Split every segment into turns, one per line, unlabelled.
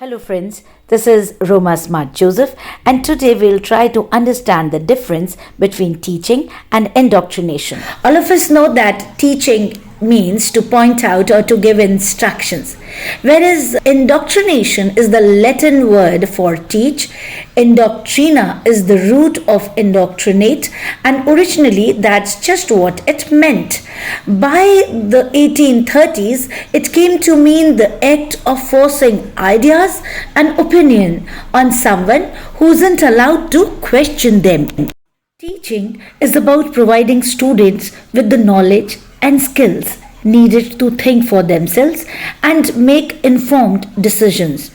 Hello friends, this is Roma Smart Joseph, and today we'll try to understand the difference between teaching and indoctrination. All of us know that teaching means to point out or to give instructions, whereas indoctrination is the Latin word for teach. Indoctrina is the root of indoctrinate, and originally that's just what it meant. By the 1830s, it came to mean the act of forcing ideas and opinion on someone who isn't allowed to question them. Teaching is about providing students with the knowledge and skills needed to think for themselves and make informed decisions.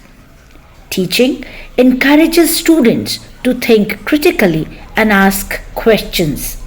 Teaching encourages students to think critically and ask questions.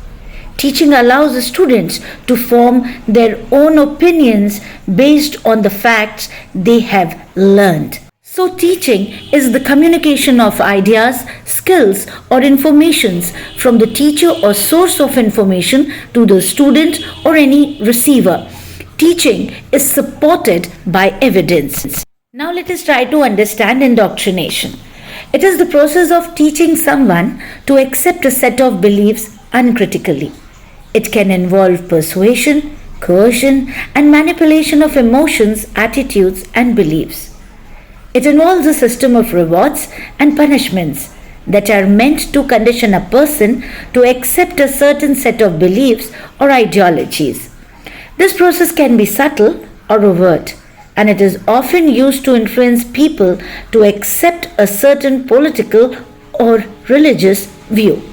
Teaching allows the students to form their own opinions based on the facts they have learned. So teaching is the communication of ideas, skills or informations from the teacher or source of information to the student or any receiver. Teaching is supported by evidence. Now let us try to understand indoctrination. It is the process of teaching someone to accept a set of beliefs uncritically. It can involve persuasion, coercion, and manipulation of emotions, attitudes, and beliefs. It involves a system of rewards and punishments that are meant to condition a person to accept a certain set of beliefs or ideologies. This process can be subtle or overt, and it is often used to influence people to accept a certain political or religious view.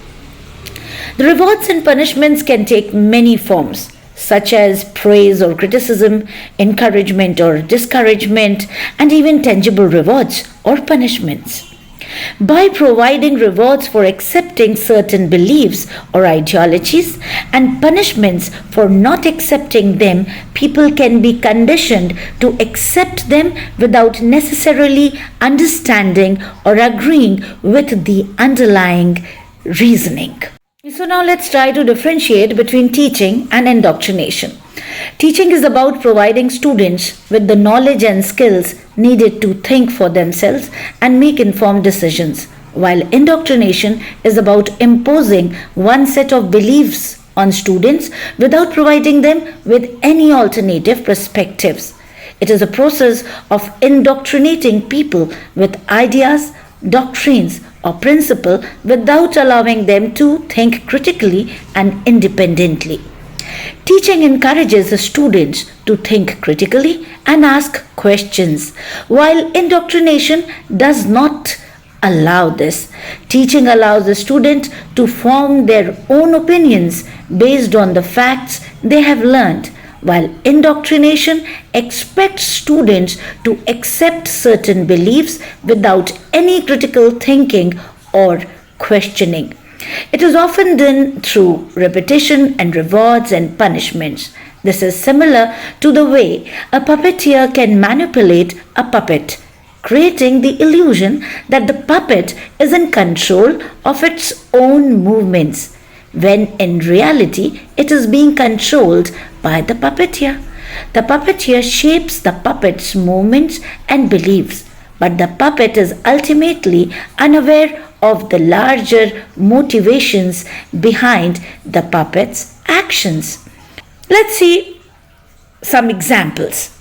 The rewards and punishments can take many forms, such as praise or criticism, encouragement or discouragement, and even tangible rewards or punishments. By providing rewards for accepting certain beliefs or ideologies and punishments for not accepting them, people can be conditioned to accept them without necessarily understanding or agreeing with the underlying reasoning. So now let's try to differentiate between teaching and indoctrination. Teaching is about providing students with the knowledge and skills needed to think for themselves and make informed decisions, while indoctrination is about imposing one set of beliefs on students without providing them with any alternative perspectives. It is a process of indoctrinating people with ideas, doctrines, or principle without allowing them to think critically and independently. Teaching encourages the students to think critically and ask questions, while indoctrination does not allow this. Teaching allows the student to form their own opinions based on the facts they have learned, while indoctrination expects students to accept certain beliefs without any critical thinking or questioning. It is often done through repetition and rewards and punishments. This is similar to the way a puppeteer can manipulate a puppet, creating the illusion that the puppet is in control of its own movements, when in reality it is being controlled by the puppeteer. The puppeteer shapes the puppet's movements and beliefs, but the puppet is ultimately unaware of the larger motivations behind the puppet's actions. Let's see some examples.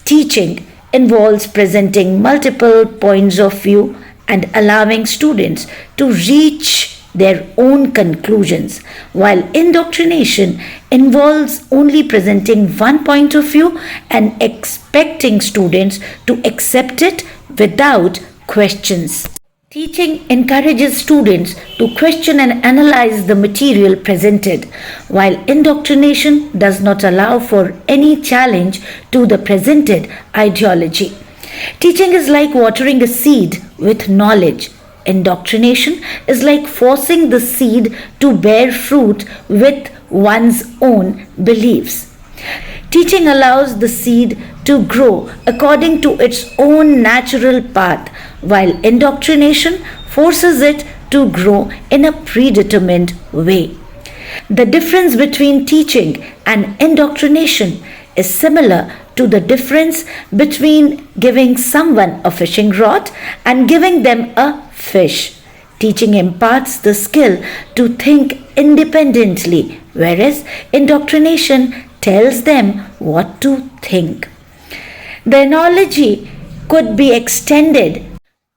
Teaching involves presenting multiple points of view and allowing students to reach their own conclusions, while indoctrination involves only presenting one point of view and expecting students to accept it without questions. Teaching encourages students to question and analyze the material presented, while indoctrination does not allow for any challenge to the presented ideology. Teaching is like watering a seed with knowledge. Indoctrination is like forcing the seed to bear fruit with one's own beliefs. Teaching allows the seed to grow according to its own natural path, while indoctrination forces it to grow in a predetermined way. The difference between teaching and indoctrination is similar to to the difference between giving someone a fishing rod and giving them a fish. Teaching imparts the skill to think independently, whereas indoctrination tells them what to think. The analogy could be extended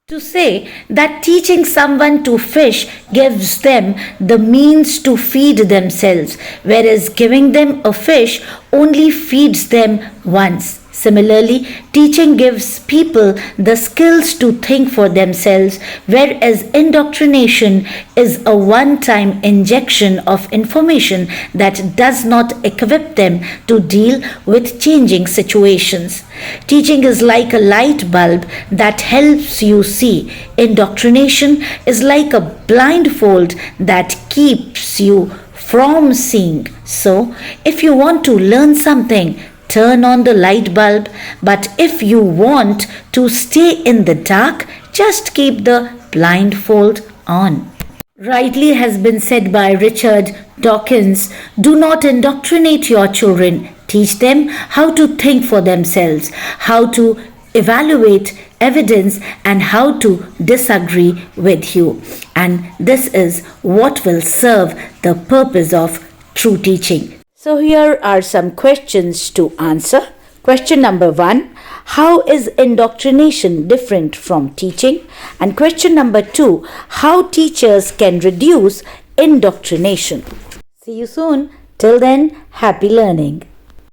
to say that teaching someone to fish gives them the means to feed themselves, whereas giving them a fish only feeds them once. Similarly, teaching gives people the skills to think for themselves, whereas indoctrination is a one-time injection of information that does not equip them to deal with changing situations. Teaching is like a light bulb that helps you see. Indoctrination is like a blindfold that keeps you from seeing. So, if you want to learn something, turn on the light bulb, but if you want to stay in the dark, just keep the blindfold on. Rightly has been said by Richard Dawkins, do not indoctrinate your children. Teach them how to think for themselves, how to evaluate evidence, and how to disagree with you. And this is what will serve the purpose of true teaching. So here are some questions to answer. Question number 1. How is indoctrination different from teaching? And question number 2. How teachers can reduce indoctrination? See you soon. Till then, happy learning.